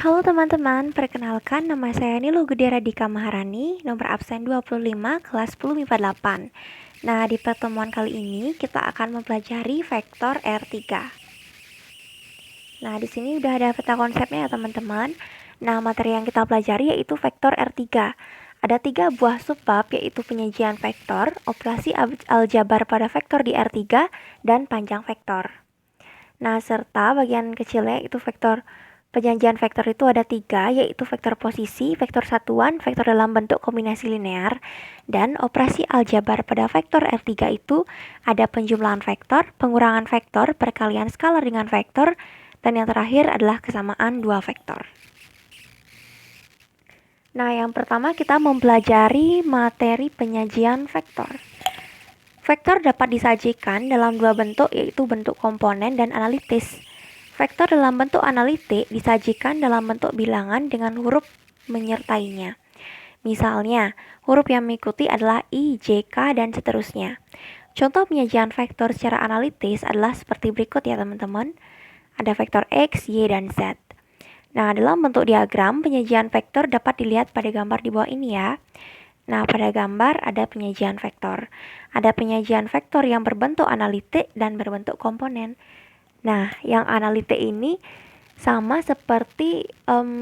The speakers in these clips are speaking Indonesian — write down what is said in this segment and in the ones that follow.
Halo teman-teman, perkenalkan nama saya Nilo Gede Radika Maharani, nomor absen 25, kelas 10 MIPA 8. Nah, di pertemuan kali ini kita akan mempelajari vektor R3. Nah, di sini udah ada peta konsepnya ya teman-teman. Nah, materi yang kita pelajari yaitu vektor R3. Ada 3 buah subbab yaitu penyajian vektor, operasi aljabar pada vektor di R3, dan panjang vektor. Nah, serta bagian kecilnya itu vektor. Penyajian vektor itu ada 3, yaitu vektor posisi, vektor satuan, vektor dalam bentuk kombinasi linear, dan operasi aljabar pada vektor R3 itu ada penjumlahan vektor, pengurangan vektor, perkalian skalar dengan vektor, dan yang terakhir adalah kesamaan dua vektor. Nah, yang pertama kita mempelajari materi penyajian vektor. Vektor dapat disajikan dalam dua bentuk, yaitu bentuk komponen dan analitis. Vektor dalam bentuk analitik disajikan dalam bentuk bilangan dengan huruf menyertainya. Misalnya, huruf yang mengikuti adalah I, J, K, dan seterusnya. Contoh penyajian vektor secara analitis adalah seperti berikut ya teman-teman. Ada vektor X, Y, dan Z. Nah, dalam bentuk diagram, penyajian vektor dapat dilihat pada gambar di bawah ini ya. Nah, pada gambar ada penyajian vektor. Ada penyajian vektor yang berbentuk analitik dan berbentuk komponen. Nah, yang analitik ini sama seperti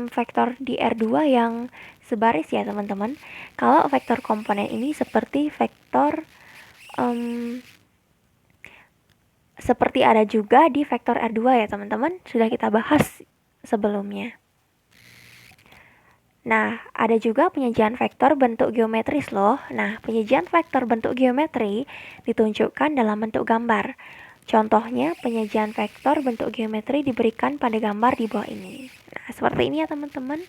vektor di R2 yang sebaris ya teman-teman. Kalau vektor komponen ini seperti vektor seperti ada juga di vektor R2 ya teman-teman. Sudah kita bahas sebelumnya. Nah, ada juga penyajian vektor bentuk geometris loh. Nah, penyajian vektor bentuk geometri ditunjukkan dalam bentuk gambar. Contohnya, penyajian vektor bentuk geometri diberikan pada gambar di bawah ini. Nah, seperti ini ya teman-teman.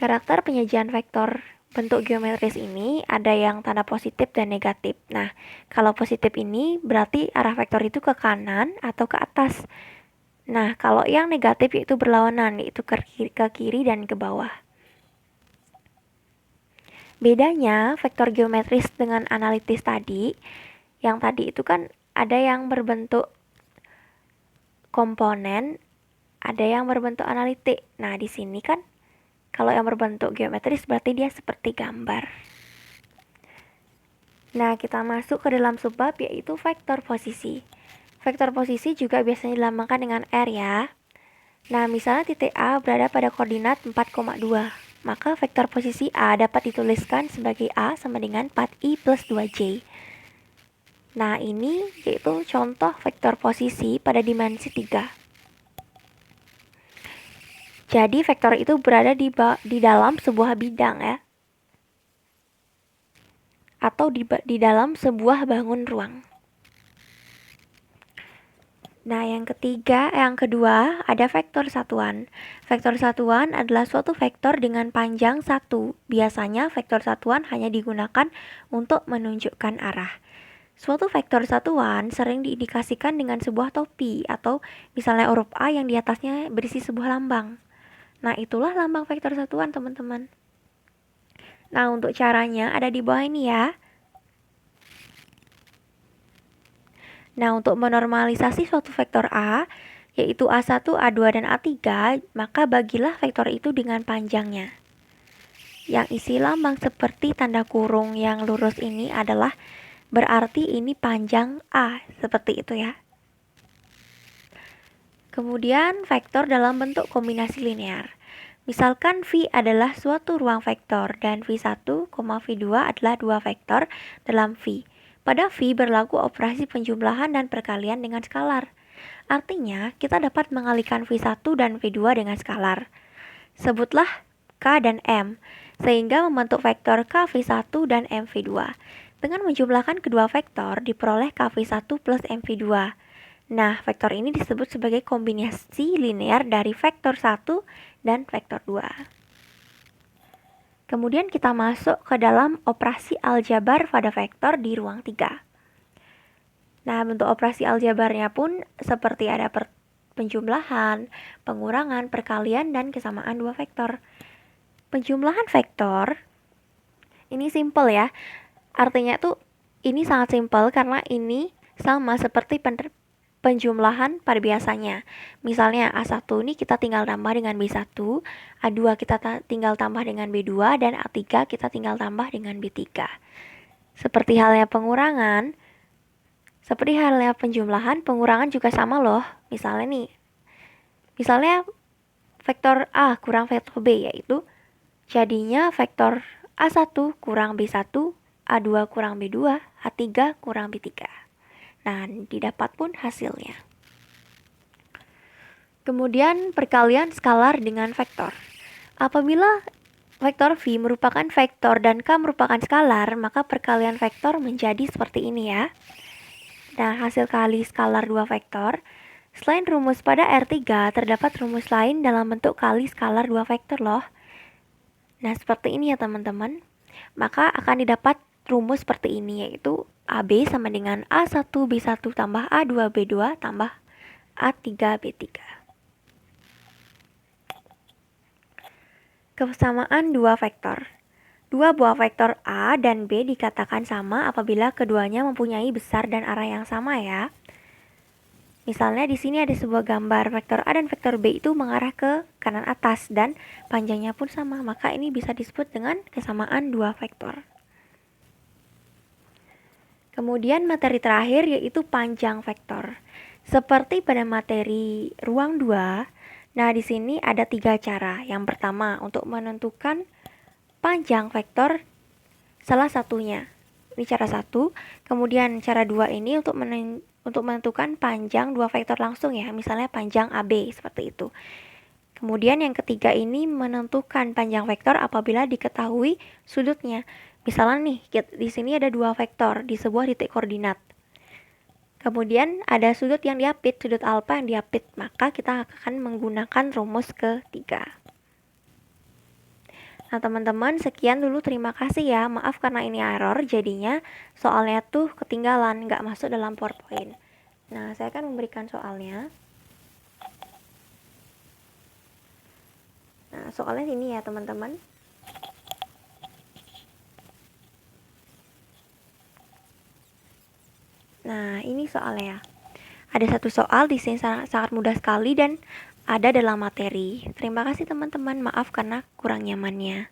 Karakter penyajian vektor bentuk geometris ini ada yang tanda positif dan negatif. Nah, kalau positif ini berarti arah vektor itu ke kanan atau ke atas. Nah, kalau yang negatif yaitu berlawanan, yaitu ke kiri dan ke bawah. Bedanya vektor geometris dengan analitis tadi, yang tadi itu kan ada yang berbentuk komponen, ada yang berbentuk analitik. Nah, di sini kan kalau yang berbentuk geometris berarti dia seperti gambar. Nah, kita masuk ke dalam subbab yaitu vektor posisi. Vektor posisi juga biasanya dilambangkan dengan R ya. Nah, misalnya titik A berada pada koordinat 4,2. Maka vektor posisi A dapat dituliskan sebagai A sama dengan 4I plus 2J. Nah, ini yaitu contoh vektor posisi pada dimensi 3. Jadi, vektor itu berada di dalam sebuah bidang ya. Atau di dalam sebuah bangun ruang. Nah, yang kedua ada vektor satuan. Vektor satuan adalah suatu vektor dengan panjang 1. Biasanya vektor satuan hanya digunakan untuk menunjukkan arah. Suatu vektor satuan sering diindikasikan dengan sebuah topi atau misalnya huruf A yang di atasnya berisi sebuah lambang. Nah, itulah lambang vektor satuan, teman-teman. Nah, untuk caranya ada di bawah ini ya. Nah, untuk menormalisasi suatu vektor A, yaitu A1, A2, dan A3, maka bagilah vektor itu dengan panjangnya. Yang isi lambang seperti tanda kurung yang lurus ini adalah berarti ini panjang A, seperti itu ya. Kemudian, vektor dalam bentuk kombinasi linear. Misalkan V adalah suatu ruang vektor dan V1, V2 adalah dua vektor dalam V. Pada V berlaku operasi penjumlahan dan perkalian dengan skalar. Artinya, kita dapat mengalihkan V1 dan V2 dengan skalar. Sebutlah K dan M, sehingga membentuk vektor KV1 dan MV2. Dengan menjumlahkan kedua vektor, diperoleh KV1 plus MV2. Nah, vektor ini disebut sebagai kombinasi linear dari vektor 1 dan vektor 2. Kemudian kita masuk ke dalam operasi aljabar pada vektor di ruang 3. Nah, bentuk operasi aljabarnya pun seperti ada penjumlahan, pengurangan, perkalian, dan kesamaan dua vektor. Penjumlahan vektor, ini simple ya. Artinya tuh ini sangat simple karena ini sama seperti penjumlahan pada biasanya. Misalnya A1 ini kita tinggal tambah dengan B1, A2 kita tinggal tambah dengan B2, dan A3 kita tinggal tambah dengan B3. Seperti halnya penjumlahan, pengurangan juga sama loh. Misalnya vektor A kurang vektor B, yaitu jadinya vektor A1 kurang B1, A2 kurang B2, A3 kurang B3. Nah, didapat pun hasilnya. Kemudian perkalian skalar dengan vektor. Apabila vektor V merupakan vektor dan K merupakan skalar, maka perkalian vektor menjadi seperti ini ya. Nah, hasil kali skalar dua vektor. Selain rumus pada R3, terdapat rumus lain dalam bentuk kali skalar dua vektor loh. Nah, seperti ini ya teman-teman. Maka akan didapat rumus seperti ini, yaitu AB sama dengan A1B1 tambah A2B2 tambah A3B3. Kesamaan dua vektor. Dua buah vektor A dan B dikatakan sama apabila keduanya mempunyai besar dan arah yang sama ya. Misalnya di sini ada sebuah gambar vektor A dan vektor B itu mengarah ke kanan atas dan panjangnya pun sama, maka ini bisa disebut dengan kesamaan dua vektor. Kemudian materi terakhir yaitu panjang vektor. Seperti pada materi ruang 2, nah di sini ada 3 cara. Yang pertama untuk menentukan panjang vektor salah satunya. Ini cara 1. Kemudian cara 2 ini untuk menentukan panjang dua vektor langsung ya, misalnya panjang AB seperti itu. Kemudian yang ketiga ini menentukan panjang vektor apabila diketahui sudutnya. Misalnya nih, di sini ada dua vektor di sebuah titik koordinat. Kemudian ada sudut yang diapit, sudut alfa yang diapit, maka kita akan menggunakan rumus ketiga. Nah teman-teman, sekian dulu, terima kasih ya. Maaf karena ini error, jadinya soalnya tuh ketinggalan, nggak masuk dalam PowerPoint. Nah, saya akan memberikan soalnya. Nah, soalnya ini ya teman-teman. Nah, ini soalnya. Ada satu soal di sini sangat mudah sekali dan ada dalam materi. Terima kasih teman-teman, maaf karena kurang nyamannya.